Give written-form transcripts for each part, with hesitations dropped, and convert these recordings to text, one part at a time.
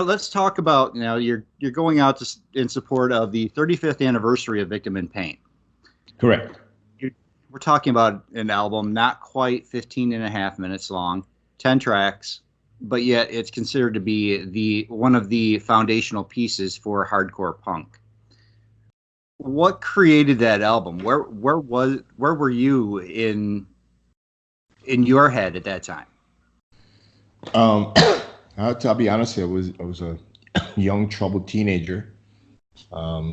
let's talk about, you're going out in support of the 35th anniversary of Victim in Pain. Correct. We're talking about an album not quite 15 and a half minutes long, 10 tracks, but yet it's considered to be one of the foundational pieces for hardcore punk. What created that album? Where were you in your head at that time? I'll be honest, I was a young troubled teenager. At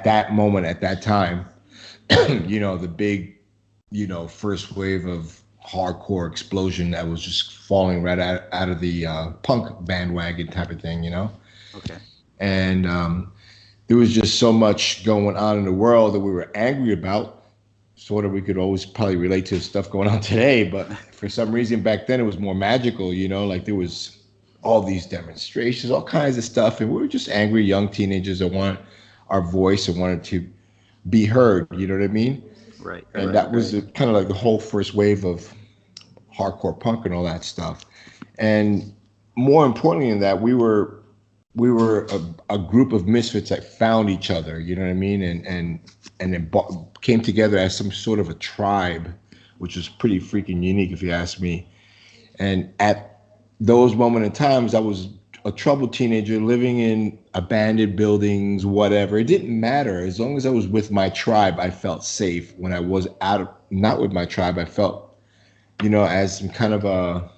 that moment, at that time, the big, first wave of hardcore explosion that was just falling right out of the punk bandwagon type of thing, Okay. And there was just so much going on in the world that we were angry about. Sort of, we could always probably relate to stuff going on today, but for some reason back then it was more magical, like there was all these demonstrations, all kinds of stuff, and we were just angry young teenagers that wanted our voice and wanted to be heard, you know what I mean? Right. And that was kind of like the whole first wave of hardcore punk and all that stuff. And more importantly than that, we were a group of misfits that found each other, you know what I mean? And then came together as some sort of a tribe, which was pretty freaking unique if you ask me. And at those moments in times, I was a troubled teenager living in abandoned buildings, whatever. It didn't matter. As long as I was with my tribe, I felt safe. When I was not with my tribe, I felt, as some kind of a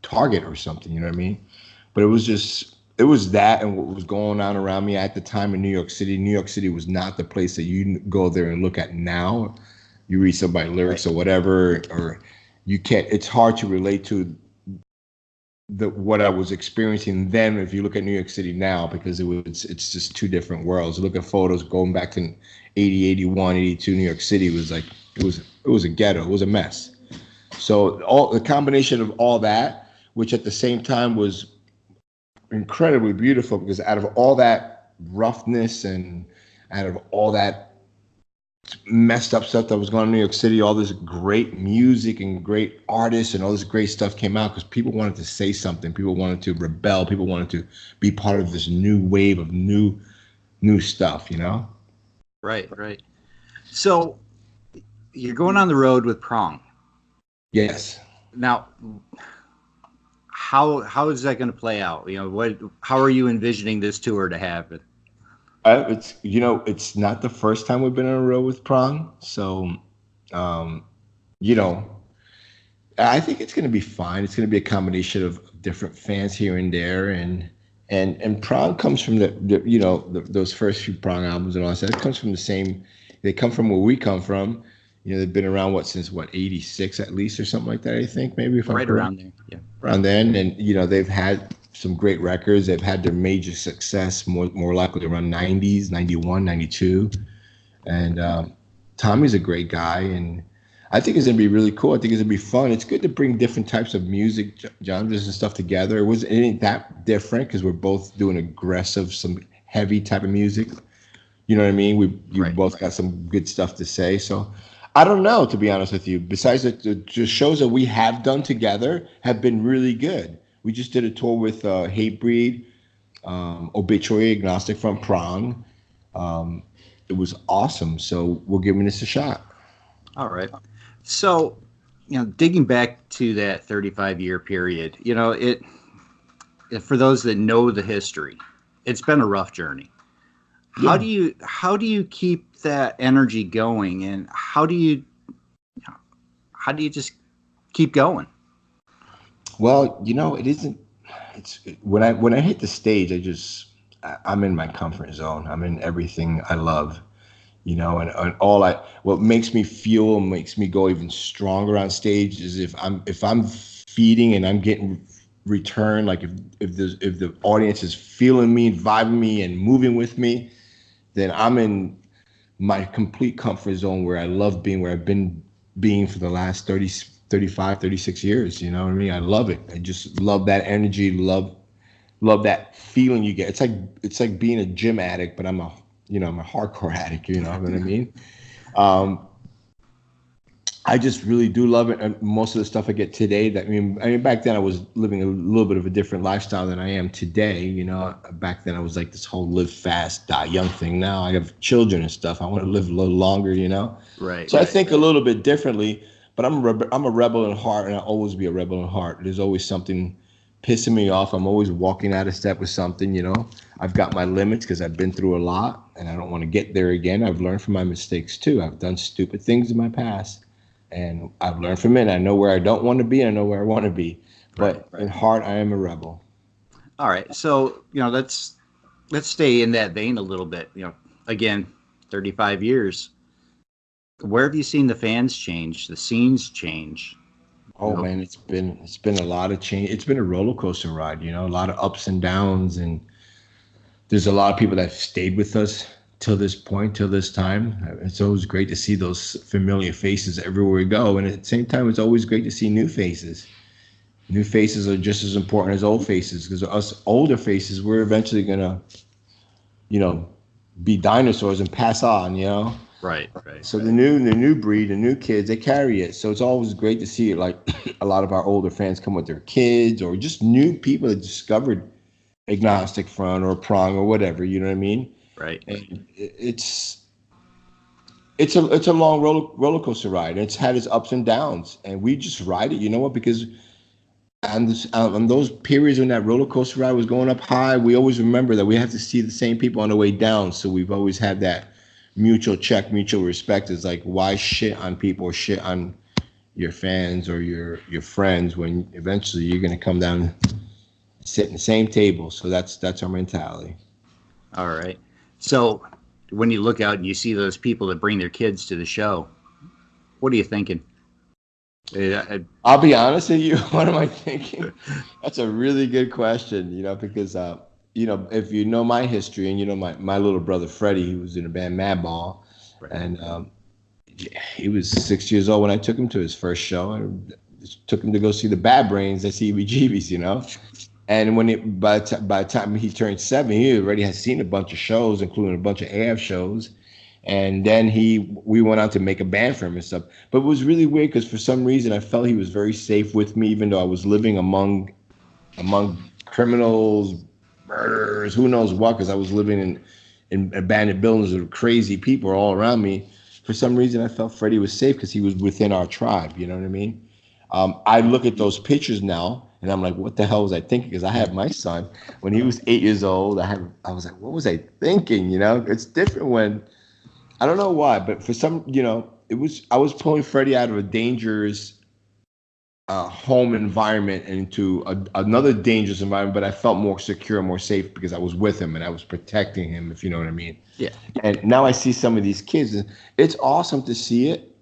target or something, you know what I mean? But it was that and what was going on around me at the time in New York City. New York City was not the place that you go there and look at now. You read somebody's lyrics or whatever, or you can't, it's hard to relate to what I was experiencing then if you look at New York City now, because it's just two different worlds. Look at photos going back to 80, 81, 82, New York City was like, it was a ghetto, it was a mess. So all the combination of all that, which at the same time was incredibly beautiful, because out of all that roughness and out of all that messed up stuff that was going on in New York City, all this great music and great artists and all this great stuff came out because people wanted to say something. People wanted to rebel. People wanted to be part of this new wave of new stuff, Right. So you're going on the road with Prong. Yes. Now, how is that going to play out? How are you envisioning this tour to happen? It's not the first time we've been on a road with Prong, so I think it's going to be fine. It's going to be a combination of different fans here and there, and Prong comes from those first few Prong albums and all that. It comes from the same. They come from where we come from. They've been around since 86 at least or something like that. I think maybe if I'm right around there, yeah. Around then, and they've had some great records. They've had their major success more likely around 90s, 91, 92. And Tommy's a great guy, and I think it's going to be really cool. I think it's going to be fun. It's good to bring different types of music genres and stuff together. It ain't that different because we're both doing aggressive, some heavy type of music. You know what I mean? We both got some good stuff to say. So I don't know, to be honest with you. Besides the shows that we have done together have been really good. We just did a tour with Hatebreed, Obituary, Agnostic from Prong. It was awesome. So we're giving this a shot. All right. So, digging back to that 35-year period, for those that know the history, it's been a rough journey. How do you keep that energy going, and how do you just keep going? Well, it isn't. When I hit the stage, I'm in my comfort zone. I'm in everything I love, and what makes me feel, makes me go even stronger on stage is if I'm feeding and I'm getting return, like if the audience is feeling me, vibing me, and moving with me, then I'm in my complete comfort zone where I love being, where I've been being for the last 30, 35, 36 years. You know what I mean? I love it. I just love that energy, love that feeling you get. It's like being a gym addict, but I'm a hardcore addict, you know what I mean? I just really do love it. And most of the stuff I get today, I mean, back then I was living a little bit of a different lifestyle than I am today. You know, back then I was like this whole live fast, die young thing. Now I have children and stuff. I want to live a little longer, you know? Right, So I right. think a little bit differently, but I'm a rebel in heart, and I'll always be a rebel in heart. There's always something pissing me off. I'm always walking out of step with something, you know? I've got my limits because I've been through a lot, and I don't want to get there again. I've learned from my mistakes too. I've done stupid things in my past and I've learned from it. I know where I don't want to be. I know where I want to be. Right, But in right. heart, I am a rebel. All right. So, let's stay in that vein a little bit. Again, 35 years. Where have you seen the fans change, the scenes change? You Oh know, man, it's been a lot of change. It's been a roller coaster ride. You know, a lot of ups and downs, and there's a lot of people that have stayed with us till this point, till this time. It's always great to see those familiar faces everywhere we go, and at the same time, it's always great to see new faces. New faces are just as important as old faces because us older faces, we're eventually gonna, you know, be dinosaurs and pass on. You know. right, right, So the new breed, the new kids, they carry it. So it's always great to see it. Like a lot of our older fans come with their kids, or just new people that discovered agnostic front or prong or whatever. You know what I mean? right, right. And it's a long roller coaster ride. It's had its ups and downs, and we just ride it. You know what? Because on those periods when that roller coaster ride was going up high, we always remember that we have to see the same people on the way down. So we've always had that mutual check, mutual respect. Is like, why shit on people or shit on your fans or your friends when eventually you're gonna come down and sit in the same table. So that's our mentality. All right. So, when you look out and you see those people that bring their kids to the show, what are you thinking? I'll be honest with you. What am I thinking? That's a really good question. You know, because if you know my history and you know my little brother Freddie, he was in a band Madball, Right. and he was 6 years old when I took him to his first show. I just took him to go see the Bad Brains at CBGB's, you know. And by the time he turned 7, he already had seen a bunch of shows, including a bunch of AF shows. And then we went on to make a band for him and stuff. But it was really weird because for some reason I felt he was very safe with me, even though I was living among criminals, murderers, who knows what, because I was living in abandoned buildings with crazy people all around me. For some reason, I felt Freddie was safe because he was within our tribe. You know what I mean? I look at those pictures now, and I'm like, what the hell was I thinking? Because I have my son when he was 8 years old. I was like, what was I thinking? You know, it's different when I don't know why, but for some, I was pulling Freddie out of a dangerous home environment into another dangerous environment, but I felt more secure, more safe because I was with him and I was protecting him, if you know what I mean. Yeah. And now I see some of these kids, and it's awesome to see it.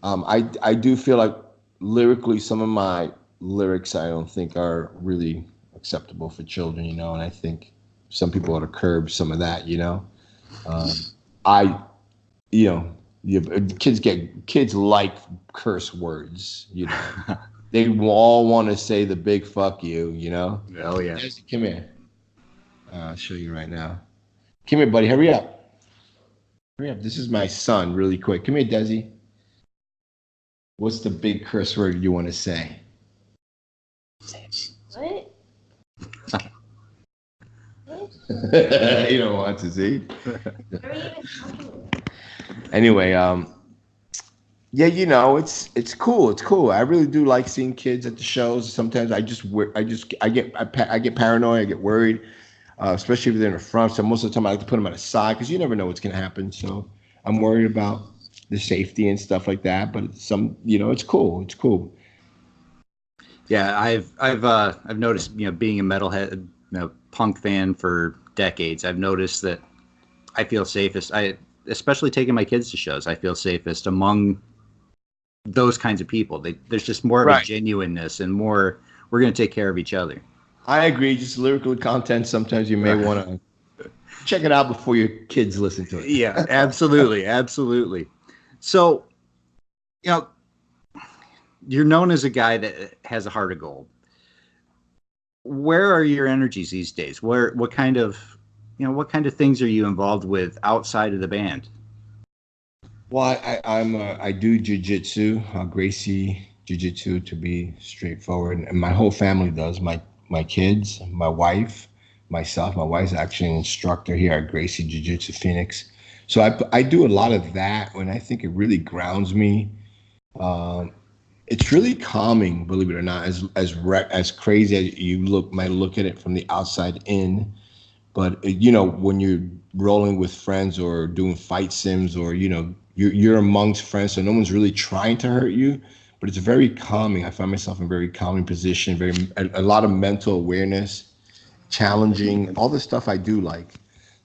I do feel like lyrically, some of my lyrics I don't think are really acceptable for children, you know, and I think some people ought to curb some of that, you know. Um, I, you know, kids like curse words, you know. They all want to say the big fuck you, you know. Oh yeah. Jesse, come here. I'll show you right now. Come here, buddy. Hurry up. Hurry up. This is my son, really quick. Come here, Desi. What's the big curse word you want to say? What? You don't want to see. What are you even talking about? Anyway, yeah, you know, it's cool. It's cool. I really do like seeing kids at the shows. Sometimes I get paranoid. I get worried, especially if they're in the front. So most of the time, I like to put them on the side because you never know what's going to happen. So I'm worried about the safety and stuff like that. But it's cool. It's cool. Yeah, I've noticed, being a metalhead, punk fan for decades, I've noticed that I feel safest. Especially taking my kids to shows, I feel safest among those kinds of people. There's just more of a Right. genuineness and more. We're going to take care of each other. I agree. Just lyrical content. Sometimes you may want to check it out before your kids listen to it. Yeah, absolutely, absolutely. So, you know, you're known as a guy that has a heart of gold. Where are your energies these days? What kind of things are you involved with outside of the band? Well, I do jujitsu, Gracie jujitsu to be straightforward, and my whole family does. My kids, my wife, myself. My wife's actually an instructor here at Gracie Jiu Jitsu Phoenix. So I do a lot of that, and I think it really grounds me. Um, it's really calming, believe it or not. As crazy as you might look at it from the outside in, but when you're rolling with friends or doing fight sims, or you're amongst friends, so no one's really trying to hurt you. But it's very calming. I find myself in a very calming position, a lot of mental awareness, challenging, all the stuff I do like.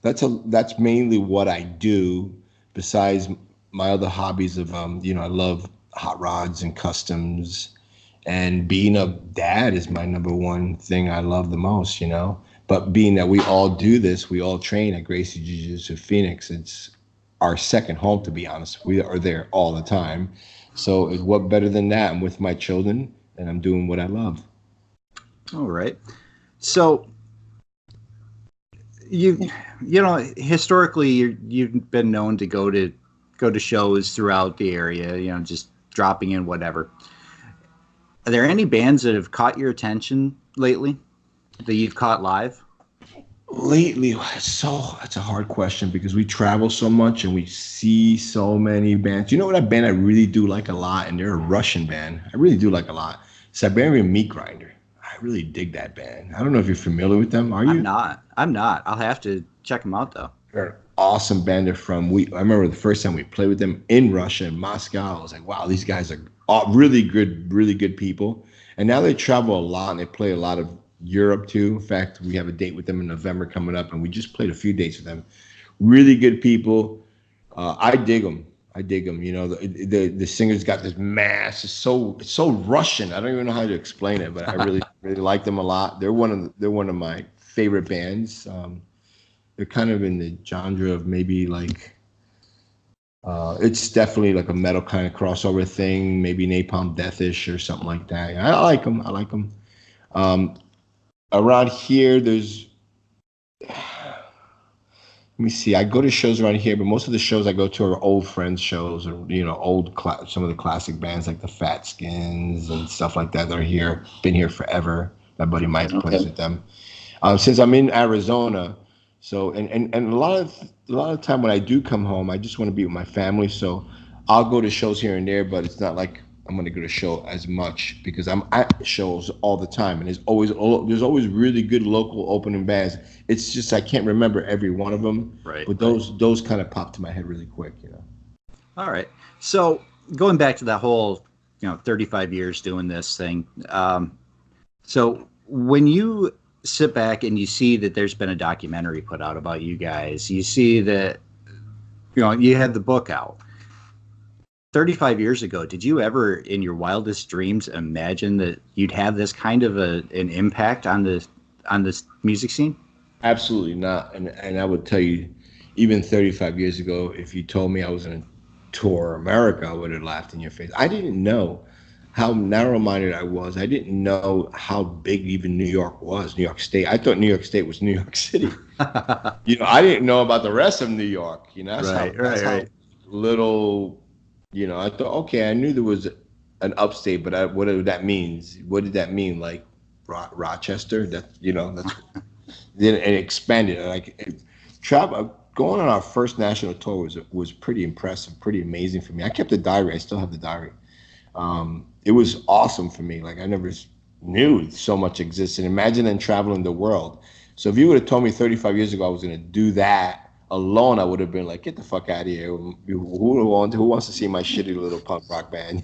That's mainly what I do. Besides my other hobbies of I love hot rods and customs, and being a dad is my number one thing I love the most. But being that we all do this, we all train at Gracie Jiu-Jitsu Phoenix. It's our second home, to be honest. We are there all the time. So what better than that? I'm with my children and I'm doing what I love. All right. So historically you've been known to go to shows throughout the area, just dropping in whatever. Are there any bands that have caught your attention lately that you've caught live? Lately, that's a hard question because we travel so much and we see so many bands. You know what, a band I really do like a lot, and they're a Russian band. I really do like a lot. Siberian Meat Grinder. I really dig that band. I don't know if you're familiar with them. Are I'm you? not. I'm not. I'll have to check them out though. They're an awesome band. They're from. I remember the first time we played with them in Russia, in Moscow. I was like, wow, these guys are really good people. And now they travel a lot and they play a lot of Europe too. In fact, we have a date with them in November coming up, and we just played a few dates with them. Really good people. I dig them. I dig them. The singer's got this mass. It's so Russian. I don't even know how to explain it, but I really really like them a lot. They're one of my favorite bands. They're kind of in the genre of maybe like it's definitely like a metal kind of crossover thing, maybe Napalm Deathish or something like that. I like them. I like them. Um, Around here, let me see. I go to shows around here, but most of the shows I go to are old friends shows, or some of the classic bands like the Fat Skins and stuff like that. They're here, been here forever. My buddy Mike plays with them. Since I'm in Arizona, so and a lot of time when I do come home, I just want to be with my family. So I'll go to shows here and there, but it's not like I'm going to go to show as much because I'm at shows all the time, and there's always really good local opening bands. It's just I can't remember every one of them, Right. but those kind of pop to my head really quick. All right. So going back to that whole, 35 years doing this thing. So when you sit back and you see that there's been a documentary put out about you guys, you see that, you had the book out 35 years ago. Did you ever in your wildest dreams imagine that you'd have this kind of an impact on this music scene? Absolutely not. And I would tell you, even 35 years ago, if you told me I was going to tour America, I would have laughed in your face. I didn't know how narrow-minded I was. I didn't know how big even New York was, New York State. I thought New York State was New York City. I didn't know about the rest of New York. That's how little. I thought, okay, I knew there was an upstate, but what did that mean? What did that mean? Like Rochester? That's then it expanded. Travel going on our first national tour was pretty impressive, pretty amazing for me. I kept the diary. I still have the diary. It was awesome for me. Like I never knew so much existed. Imagine then traveling the world. So if you would have told me 35 years ago I was going to do that alone, I would have been like, get the fuck out of here. Who wants to see my shitty little punk rock band?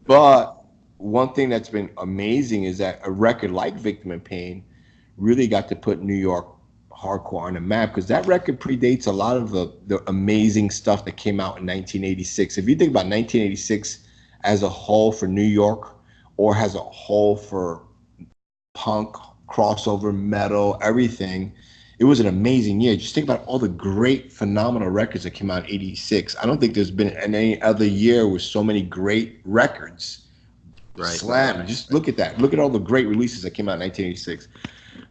But one thing that's been amazing is that a record like Victim in Pain really got to put New York hardcore on the map, because that record predates a lot of the amazing stuff that came out in 1986. If you think about 1986 as a whole for New York, or as a whole for punk, crossover, metal, everything, it was an amazing year. Just think about all the great, phenomenal records that came out in 86. I don't think there's been any other year with so many great records. Right. Slam. Just look at that. Look at all the great releases that came out in 1986.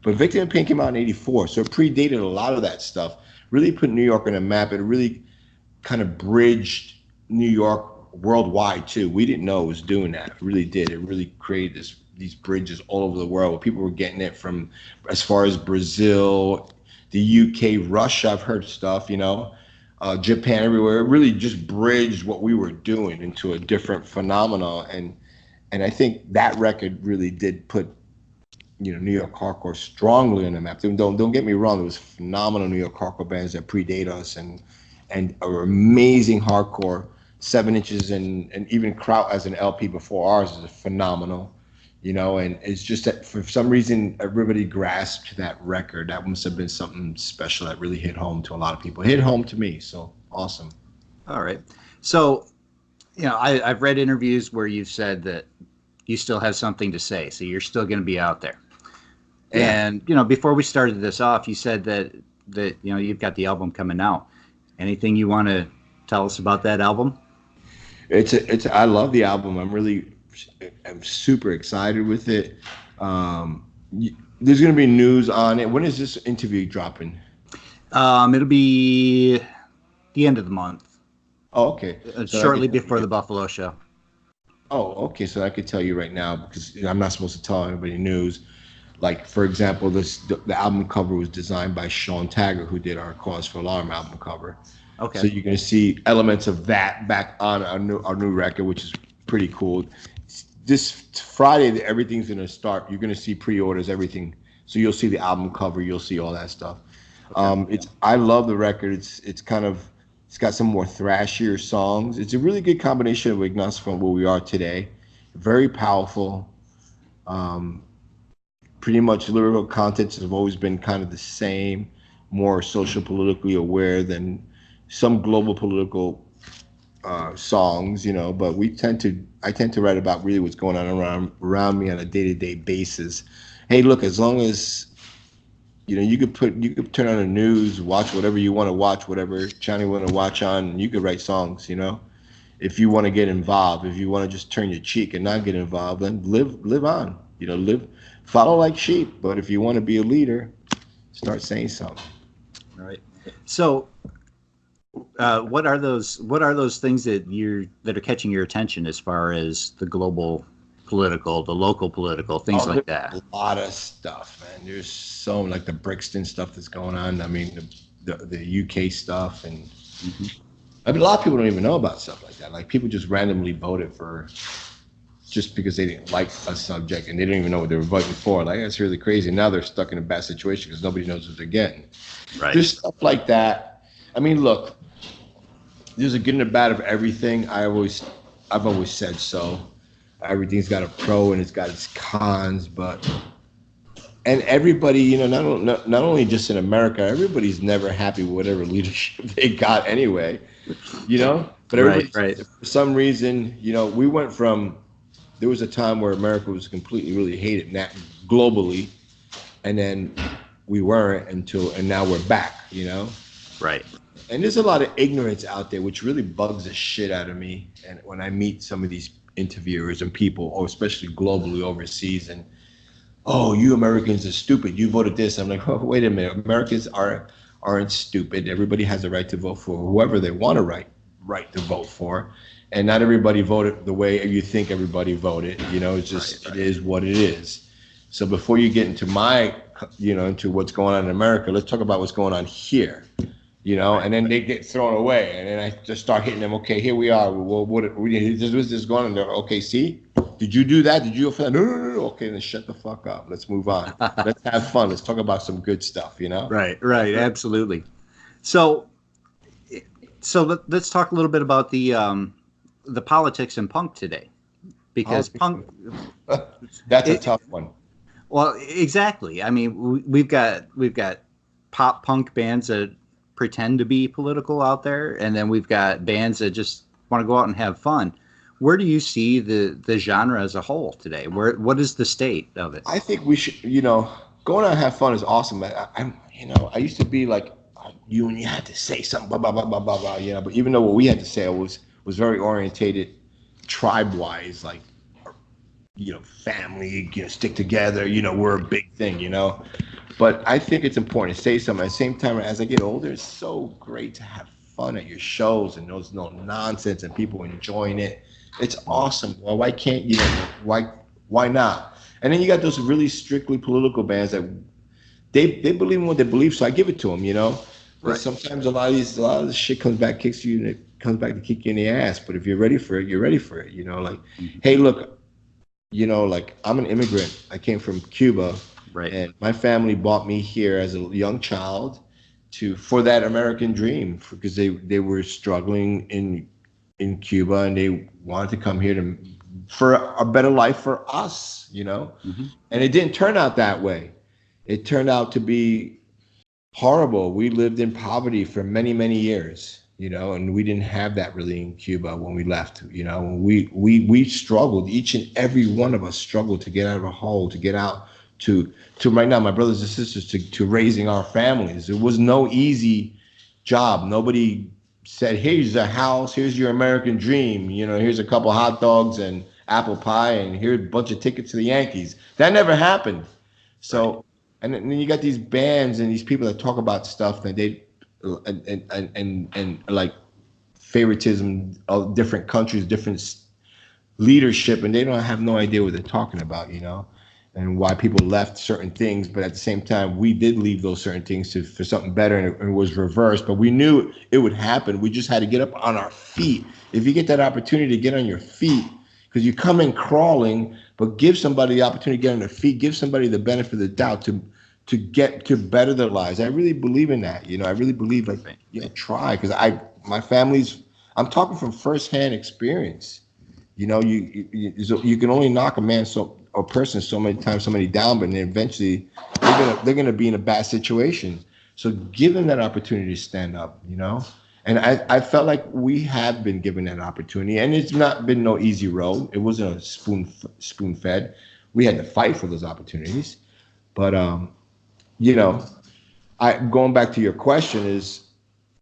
But Victim in Pain came out in 84, so it predated a lot of that stuff. Really put New York on a map. It really kind of bridged New York worldwide too. We didn't know it was doing that. It really did. It really created these bridges all over the world. People were getting it from as far as Brazil, the UK, Russia. I've heard stuff, Japan, everywhere. It really just bridged what we were doing into a different phenomenon. And I think that record really did put, New York hardcore strongly on the map. Don't get me wrong. There was phenomenal New York hardcore bands that predate us and are amazing hardcore. 7 inches and even Kraut as an LP before ours is phenomenal, and it's just that for some reason everybody grasped that record. That must have been something special that really hit home to a lot of people. It hit home to me, so awesome. All right. So, I've read interviews where you've said that you still have something to say, so you're still going to be out there. Yeah. And, before we started this off, you said that you've got the album coming out. Anything you want to tell us about that album? I love the album. I'm super excited with it. There's going to be news on it. When is this interview dropping? It'll be the end of the month. Oh, okay. Shortly before the Buffalo show. Oh, okay. So I could tell you right now, because I'm not supposed to tell anybody news. Like, for example, the album cover was designed by Sean Taggart, who did our Cause for Alarm album cover. Okay. So you're going to see elements of that back on our new record, which is pretty cool. This Friday, everything's going to start. You're going to see pre-orders, everything. So you'll see the album cover. You'll see all that stuff. Okay. I love the record. It's got some more thrashier songs. It's a really good combination of Agnostic from where we are today. Very powerful. Pretty much lyrical contents have always been kind of the same, more social politically aware than some global political songs, but I tend to write about really what's going on around me on a day-to-day basis. Hey, look, as long as you could turn on the news, watch whatever you want to watch, whatever channel you want to watch on, and you could write songs, if you want to get involved. If you want to just turn your cheek and not get involved, then live on, follow like sheep. But if you want to be a leader, start saying something. All right. So what are those things that are catching your attention as far as the global political, the local political, things like that? A lot of stuff, man. There's so like the Brixton stuff that's going on. I mean, the UK stuff, and a lot of people don't even know about stuff like that. Like, people just randomly voted for just because they didn't like a subject and they didn't even know what they were voting for. Like, that's really crazy. Now they're stuck in a bad situation because nobody knows what they're getting. Right. There's stuff like that. I mean, look, there's a good and a bad of everything. I've always said so. Everything's got a pro and it's got its cons, and everybody, not only just in America, everybody's never happy with whatever leadership they got anyway, But everybody, right. For some reason, we went from, there was a time where America was completely really hated globally, and then we weren't and now we're back, Right. And there's a lot of ignorance out there, which really bugs the shit out of me. And when I meet some of these interviewers and people, or especially globally overseas, and you Americans are stupid. You voted this. I'm like, oh, wait a minute. Americans aren't stupid. Everybody has a right to vote for whoever they want to right to vote for, and not everybody voted the way you think everybody voted. It's just right. It is what it is. So before you get into into what's going on in America, let's talk about what's going on here. Right. And then they get thrown away, and then I just start hitting them. Okay, here we are. Well, what was this going on? There? Okay, see, did you do that? Did you offend? No. Okay, then shut the fuck up. Let's move on. Let's have fun. Let's talk about some good stuff. Right, absolutely. So let's talk a little bit about the politics in punk today, because punk. That's a tough one. Well, exactly. I mean, we've got pop punk bands that pretend to be political out there, and then we've got bands that just want to go out and have fun. Where do you see the genre as a whole today? What is the state of it? I think we should, going out and have fun is awesome. I used to be like you, and you had to say something, blah blah blah blah blah blah. But even though what we had to say was very orientated, tribe wise, like family, stick together. We're a big thing, But I think it's important to say something. At the same time, as I get older, it's so great to have fun at your shows and there's no nonsense and people enjoying it. It's awesome. Well, why can't you? Why not? And then you got those really strictly political bands that they believe in what they believe, so I give it to them, But sometimes a lot of this shit comes back to kick you in the ass. But if you're ready for it, you're ready for it. Hey, look, like I'm an immigrant. I came from Cuba, Right. and my family brought me here as a young child for that American dream, because they were struggling in Cuba and they wanted to come here for a better life for us, Mm-hmm. And it didn't turn out that way. It turned out to be horrible. We lived in poverty for many, many years, and we didn't have that really in Cuba when we left. We struggled. Each and every one of us struggled to get out of a hole, to get out to right now, my brothers and sisters, to raising our families. It was no easy job. Nobody said, here's a house, here's your American dream, here's a couple hot dogs and apple pie, and here's a bunch of tickets to the Yankees. That never happened. So, right. And then you got these bands and these people that talk about stuff that they and like favoritism of different countries, different leadership, and they don't have no idea what they're talking about, and why people left certain things. But at the same time, we did leave those certain things for something better, and it was reversed. But we knew it would happen. We just had to get up on our feet. If you get that opportunity to get on your feet, because you come in crawling, but give somebody the opportunity to get on their feet, give somebody the benefit of the doubt to get to better their lives. I really believe in that. I really believe, try, because my family's, I'm talking from firsthand experience. You can only knock a man or person so many times, so many down, but then eventually they're gonna be in a bad situation. So give them that opportunity to stand up, And I felt like we have been given that opportunity, and it's not been no easy road. It wasn't a spoon fed. We had to fight for those opportunities. But going back to your question is,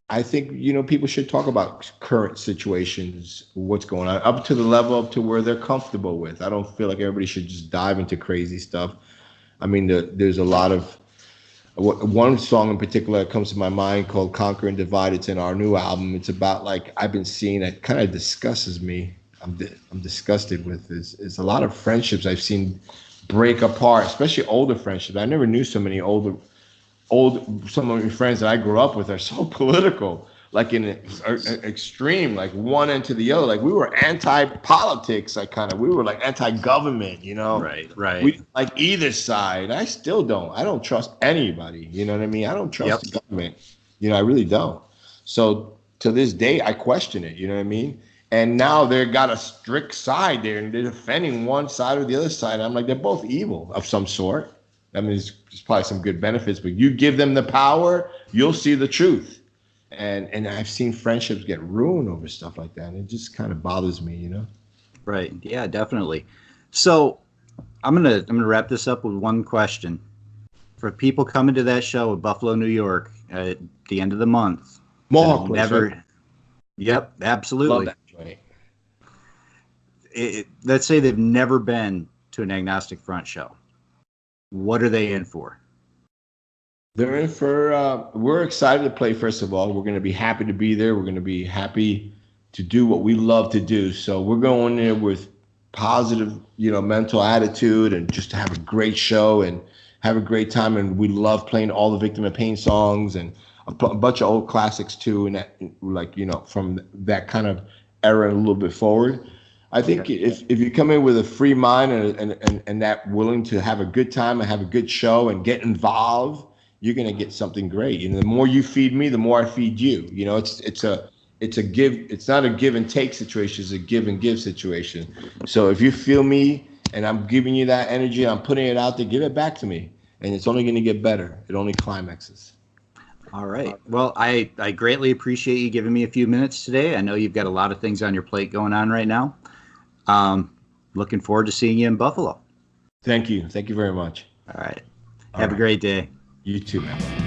I think, people should talk about current situations, what's going on, up to the level up to where they're comfortable with. I don't feel like everybody should just dive into crazy stuff. I mean, there's a lot of, one song in particular that comes to my mind called Conquer and Divide. It's in our new album. It's about, like, I've been seeing that kind of disgusts me. I'm disgusted with is a lot of friendships I've seen break apart, especially older friendships. I never knew so many some of my friends that I grew up with are so political, like in an extreme, like one end to the other. Like we were anti-politics, we were like anti-government, Right. We like either side. I still don't. I don't trust anybody. You know what I mean? I don't trust the government. I really don't. So to this day, I question it. You know what I mean? And now they've got a strict side there, and they're defending one side or the other side. I'm like, they're both evil of some sort. I mean, there's probably some good benefits, but you give them the power, you'll see the truth. And I've seen friendships get ruined over stuff like that. And it just kind of bothers me, Right. Yeah, definitely. So I'm gonna wrap this up with one question. For people coming to that show in Buffalo, New York at the end of the month. Mohawk place, never. Right? Yep, absolutely. Love that joint. Let's say they've never been to an Agnostic Front show. What are they in for? They're in for, we're excited to play, first of all. We're going to be happy to be there. We're going to be happy to do what we love to do. So we're going there with positive, mental attitude, and just to have a great show and have a great time. And we love playing all the Victim of Pain songs and a bunch of old classics too. And that, from that kind of era and a little bit forward. I think if you come in with a free mind and that willing to have a good time and have a good show and get involved, you're gonna get something great. The more you feed me, the more I feed you. It's a give. It's not a give and take situation. It's a give and give situation. So if you feel me and I'm giving you that energy, I'm putting it out there, give it back to me, and it's only gonna get better. It only climaxes. All right. Well, I greatly appreciate you giving me a few minutes today. I know you've got a lot of things on your plate going on right now. Looking forward to seeing you in Buffalo. Thank you. Thank you very much. All right. Have a great day. You too, man.